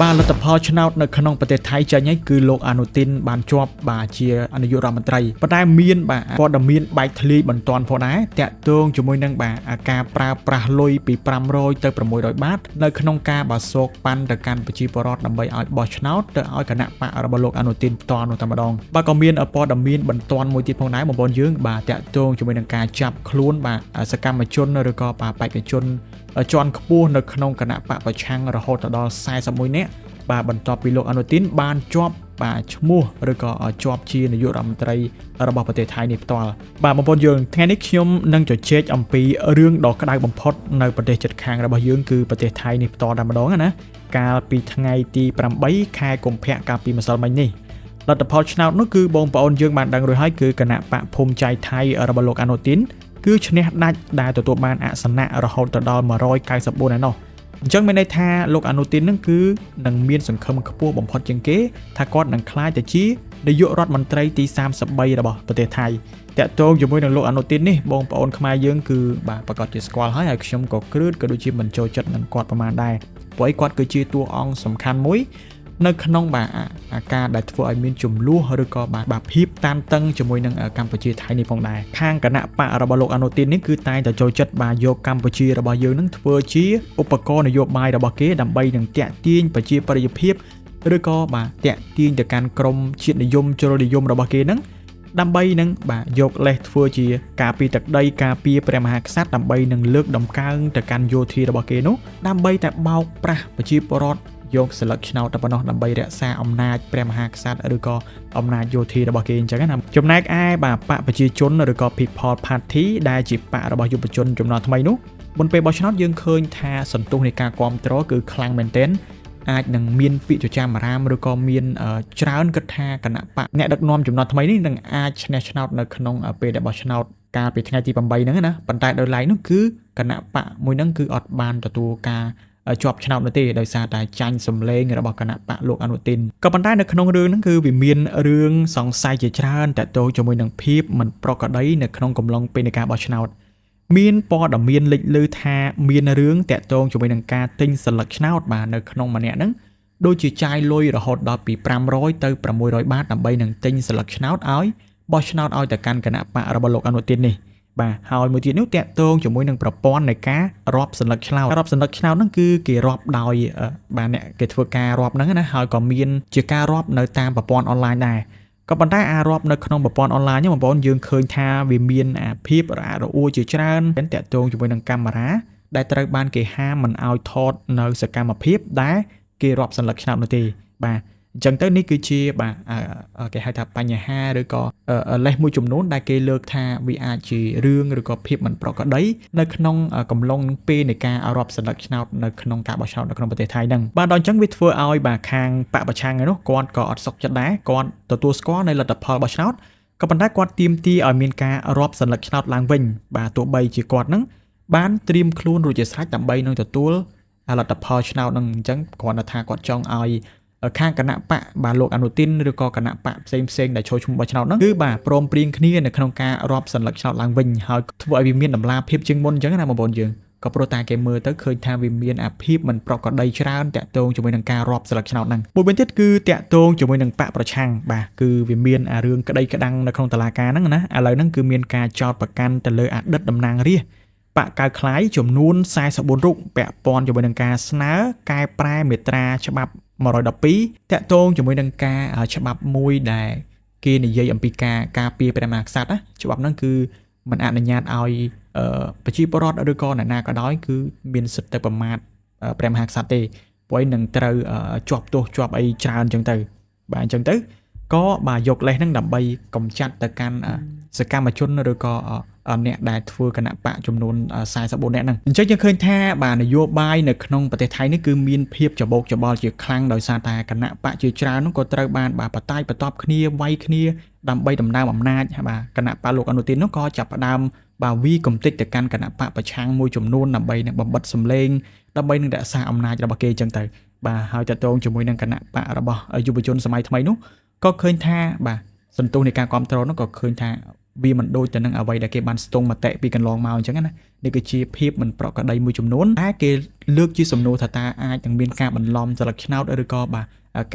បាទលទ្ធផលឆ្នោតនៅក្នុងប្រទេសថៃចេញហើយគឺលោកអនុទីនបានជាប់បាទជានាយករដ្ឋមន្ត្រីប៉ុន្តែមានបាទព័ត៌មានបែកធ្លាយបន្ទាន់ផងដែរតាក់ទងជាមួយនឹងបាទការប្រើប្រាស់លុយពី500ទៅ600បាតនៅក្នុងការបាទសោកប៉ាន់ទៅកាន់ប្រជាពលរដ្ឋដើម្បីឲ្យបោះឆ្នោតទៅឲ្យគណៈបករបស់លោកអនុទីនផ្ទាល់នោះតែម្ដងបាទក៏មានព័ត៌មានបន្ទាន់មួយទៀតផងដែរបងប្អូនយើងបាទតាក់ទងជាមួយនឹងការចាប់ខ្លួនបាទសកម្មជនឬក៏បាទបេក្ខជនជាន់ខ្ពស់នៅក្នុងគណៈបកប្រឆាំងរហូតដល់41នាក់បាទបន្ទាប់ពីលោកអនុទីនបានជាប់បាទឈ្មោះឬក៏ជាប់ជានាយករដ្ឋមន្ត្រីរបស់ប្រទេសថៃនេះផ្ទាល់បាទបងប្អូនយើងថ្ងៃនេះខ្ញុំនឹងជជែកអំពីរឿងដ៏ក្តៅបំផុតនៅប្រទេសជិតខាងរបស់យើងគឺប្រទេសថៃនេះផ្ទាល់តែម្ដងណាកាលពីថ្ងៃទី8ខែកុម្ភៈកាលពីម្សិលមិញនេះលទ្ធផលឆ្នោតនោះគឺបងប្អូនយើងបានដឹងរួចហើយគឺគណៈបកភូមិใจថៃរបស់លោកអនុទីនគឺឈ្នះដាច់ដែលទទួលបានអាសនៈរហូតដល់194ឯណោះអញ្ចឹងមានន័យថាលោកអនុទីននឹងគឺនឹងមានសង្ឃឹមខ្ពស់បំផុតជាងគេថាគាត់នឹងក្លាយទៅជានាយករដ្ឋមន្ត្រីទី33របស់ប្រទេសថៃតាក់ទងជាមួយនឹងលោកអនុទីននេះបងប្អូនខ្មែរយើងគឺបាទប្រកាសជាស្គាល់ហើយខ្ញុំក៏គ្រឿតក៏ដូចជាមិនចូលចិត្តនឹងគាត់ប្រមាណដែរព្រោះឯគាត់គឺជាតួអង្គសំខាន់មួយនៅក្នុងបាទអាការដែលធ្វើឲ្យមានចំនួនឬក៏បាទភាពតានតឹងជាមួយនឹងកម្ពុជាថៃនេះផងដែរខាងគណៈបករបស់លោកអនុទីននេះគឺតែងតែចូលចិត្តបាទយកកម្ពុជារបស់យើងនឹងធ្វើជាឧបករណ៍នយោបាយរបស់គេដើម្បីនឹងតាក់ទាញប្រជាប្រិយភាពឬក៏បាទតាក់ទាញទៅកាន់ក្រមជាតិនិយមជ្រុលនិយមរបស់គេនឹងដើម្បីនឹងបាទយកលេសធ្វើជាការពីទឹកដីការពីព្រះមហាក្សត្រដើម្បីនឹងលើកដំកើងទៅកាន់យោធារបស់គេនោះដើម្បីតែបោកប្រាស់ប្រជាពលរដ្ឋយកសិលឹកឆ្នោតទៅប៉ុណ្ណោះដើម្បីរក្សាអំណាចព្រះមហាក្សត្រឬក៏អំណាចយោធារបស់គេអញ្ចឹងណាចំណែកឯបាទបកប្រជាជនឬក៏ People Party ដែលជាបករបស់យុវជនចំណោះថ្មីនោះមុនពេលបោះឆ្នោតយើងឃើញថាសន្ទុះនៃការគ្រប់គ្រងគឺខ្លាំងមែនទែនអាចនឹងមានពាក្យចចាមអារាមឬក៏មានច្រើនគិតថាគណៈបកអ្នកដឹកនាំចំណោះថ្មីនេះនឹងអាចឈ្នះឆ្នោតនៅក្នុងពេលដែលបោះឆ្នោតកាលពីថ្ងៃទី8ហ្នឹងណាប៉ុន្តែដោយឡែកនោះគឺគណៈបកមួយហ្នឹងគឺអត់បានទទួលការជាប់ឆ្នោតនោះទេដោយសារតែចាញ់សម្លេងរបស់គណៈបកលោកអនុទីនក៏ប៉ុន្តែនៅក្នុងរឿងហ្នឹងគឺវាមានរឿងសង្ស័យជាច្រើនតទៅជាមួយនឹងភាពមិនប្រក្រតីនៅក្នុងកំឡុងពេលនៃការបោះឆ្នោតមានព័ត៌មានលេចលឺថាមានរឿងតាក់ទងជាមួយនឹងការទិញសិលឹកឆ្នោតបាទនៅក្នុងម្នាក់ហ្នឹងដូចជាចាយលុយរហូតដល់ពី500ទៅ600បាតដើម្បីនឹងទិញសិលឹកឆ្នោតឲ្យបោះឆ្នោតឲ្យទៅកាន់គណៈបករបស់លោកអនុទីននេះបាទហើយមួយទៀតនោះតាក់ទងជាមួយនឹងប្រព័ន្ធនៃការរាប់សន្លឹកឆ្នោតហ្នឹងគឺគេរាប់ដោយបាទអ្នកគេធ្វើការរាប់ហ្នឹងណាហើយក៏មានជាការរាប់នៅតាមប្រព័ន្ធអនឡាញដែរក៏ប៉ុន្តែអារាប់នៅក្នុងប្រព័ន្ធអនឡាញហ្នឹងបងប្អូនយើងឃើញថាវាមានភាពរអាក់រអួលជាច្រើនតាក់ទងជាមួយនឹងកាមេរ៉ាដែលត្រូវបានគេហាមមិនឲ្យថតនៅសកម្មភាពដែលគេរាប់សន្លឹកឆ្នោតនោះទេបាទអញ្ចឹងទៅនេះគឺជាបាទគេហៅថាបញ្ហាឬក៏លេសមួយចំនួនដែលគេលើកថាវាអាចជារឿងឬក៏ភាពមិនប្រក្រតីនៅក្នុងកំឡុងពេលនៃការរាប់សន្លឹកឆ្នោតនៅក្នុងការបោះឆ្នោតនៅក្នុងប្រទេសថៃហ្នឹងបាទដល់អញ្ចឹងវាធ្វើឲ្យបាទខាងបកប្រឆាំងឯនោះគាត់ក៏អត់សុខចិត្តដែរគាត់ទទួលស្គាល់នៅលទ្ធផលបោះឆ្នោតក៏ប៉ុន្តែគាត់ទាមទារឲ្យមានការរាប់សន្លឹកឆ្នោតឡើងវិញបាទទោះបីជាគាត់ហ្នឹងបានត្រៀមខ្លួនរួចជាស្រេចដើម្បីនឹងទទួលលទ្ធផលឆ្នោតហ្នឹងអញ្ចឹងគាត់ថាគាត់ចង់ឲ្យខាងគណៈបកបាទលោកអនុទីនឬក៏គណៈបកផ្សេងដែលចូលឈ្មោះបោះឆ្នោតហ្នឹងគឺបាទព្រមព្រៀងគ្នានៅក្នុងការរាប់សន្លឹកឆ្នោតឡើងវិញហើយធ្វើឲ្យវាមានតម្លាភាពជាងមុនអញ្ចឹងណាបងប្អូនយើងក៏ព្រោះតែគេមើលទៅឃើញថាវាមានអាភិបមិនប្រក្រតីច្រើនតាក់ទងជាមួយនឹងការរាប់សន្លឹកឆ្នោតហ្នឹងមួយវិញទៀតគឺតាក់ទងជាមួយនឹងបកប្រឆាំងបាទគឺវាមានរឿងក្តីក្តាំងនៅក្នុងតុលាការហ្នឹងណាឥឡូវហ្នឹងគឺមានការចោទប្រកាន់ទៅលើអតីតតំណាងរាស្ត្របកកៅខ្លាយចំនួន44រូបពាក់ព័ន្ធជាមួយនឹងការស្នើកែប្រែមាត្រាច្បាប់112តាក់ទងជាមួយនឹងការច្បាប់មួយដែលគេនិយាយអំពីការពារព្រះមហាក្សត្រណាច្បាប់ហ្នឹងគឺមិនអនុញ្ញាតឲ្យប្រជាពលរដ្ឋឬក៏អ្នកណាក៏ដោយគឺមានសិទ្ធិទៅប្រមាថព្រះមហាក្សត្រទេព្រោះនឹងត្រូវជាប់ទោសជាប់អីច្រើនអញ្ចឹងទៅបាទអញ្ចឹងទៅក៏បាទយកលេសហ្នឹងដើម្បីកម្ចាត់ទៅកាន់សកម្មជនឬក៏អ្នកដែលធ្វើគណៈបកចំនួន44នាក់ហ្នឹងអញ្ចឹងយើងឃើញថាបាទនយោបាយនៅក្នុងប្រទេសថៃនេះគឺមានភាពច្បោកច្បល់ជាខ្លាំងដោយសារតែគណៈបកជាច្រើននោះក៏ត្រូវបានបាទបតាយបន្ទាប់គ្នាវាយគ្នាដើម្បីដំណើរអំណាចបាទគណៈបកលោកអនុទីននោះក៏ចាប់ផ្ដើមបាទវីកំតិចទៅកាន់គណៈបកប្រឆាំងមួយចំនួនដើម្បីនឹងបំបិតសម្លេងដើម្បីនឹងរក្សាអំណាចរបស់គេអញ្ចឹងទៅបាទហើយតទៅជាមួយនឹងគណៈបករបស់យុវជនសម័យថ្មីនោះក៏ឃើញថាបាទសន្ទុះនៃការគ្រប់គ្រងនោះក៏ឃើញថា វាមិនដូចទៅនឹងអ្វីដែលគេបានស្ទង់មតិពីកន្លងមកអញ្ចឹងណានេះគឺជាភាពមិនប្រក្រតីមួយចំនួនតែគេលើកជាសំណួរថាតើអាចនឹងមានការបន្លំស្លឹកឆ្នោតឬក៏បាទ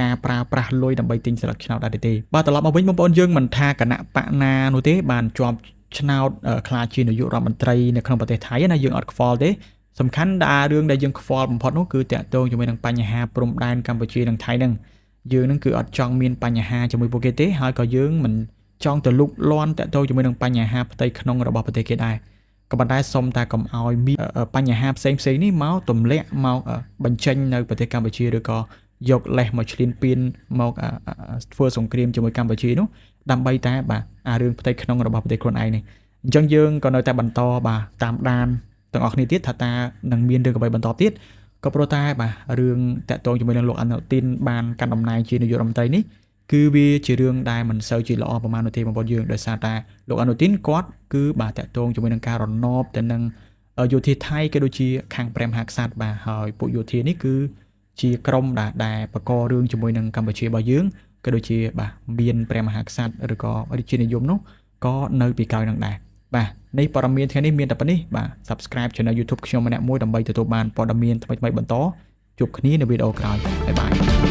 ការប្រើប្រាស់លុយដើម្បីទិញស្លឹកឆ្នោតដែរទេបាទត្រឡប់មកវិញបងប្អូនយើងមិនថាគណៈបកណានោះទេបានជាប់ឆ្នោតខ្លាចជានាយករដ្ឋមន្ត្រីនៅក្នុងប្រទេសថៃណាយើងអត់ខ្វល់ទេសំខាន់ដែលរឿងដែលយើងខ្វល់បំផុតនោះគឺតាក់ទងជាមួយនឹងបញ្ហាព្រំដែនកម្ពុជានិងថៃហ្នឹងយើងនឹងគឺអត់ចង់មានបញ្ហាជាមួយពួកគេទេហើយក៏យើងមិនចង់ទៅលុកលាន់តាក់ទងជាមួយនឹងបញ្ហាផ្ទៃក្នុងរបស់ប្រទេសគេដែរក៏ប៉ុន្តែសុំតែកុំឲ្យមានបញ្ហាផ្សេងនេះមកទម្លាក់មកបញ្ចេញនៅប្រទេសកម្ពុជាឬក៏យកលេសមកឈ្លានពានមកធ្វើសង្គ្រាមជាមួយកម្ពុជានោះដើម្បីតែបាទរឿងផ្ទៃក្នុងរបស់ប្រទេសខ្លួនឯងនេះអញ្ចឹងយើងក៏នៅតែបន្តបាទតាមដានទាំងអស់គ្នាទៀតថាតើនឹងមានរឿងអ្វីបន្តទៀតក៏ព្រោះតែបាទរឿងតាក់ទងជាមួយនឹងលោកអនុទីនបានកាន់តំណែងជានាយករដ្ឋមន្ត្រីនេះគឺវាជារឿងដែលមិនសូវជាល្អប្រហែលនោះទេបងប្អូនយើងដោយសារតែលោកអនុទីនគាត់គឺបាទតាក់ទងជាមួយនឹងការរណបទៅនឹងយោធាថៃក៏ដូចជាខាងព្រះមហាក្សត្របាទហើយពួកយោធានេះគឺជាក្រុមដែលបករឿងជាមួយនឹងកម្ពុជារបស់យើងក៏ដូចជាបាទមានព្រះមហាក្សត្រឬក៏រាជានិយមនោះក៏នៅពីក្រោយនឹងដែរបាទនៃព័ត៌មានថ្ងៃនេះមានតែប៉ុណ្នេះបាទ Subscribe Channel YouTube ខ្ញុំម្នាក់មួយដើម្បីទទួលបានព័ត៌មានថ្មីៗបន្តជួបគ្នានៅវីដេអូក្រោយបាយបាយ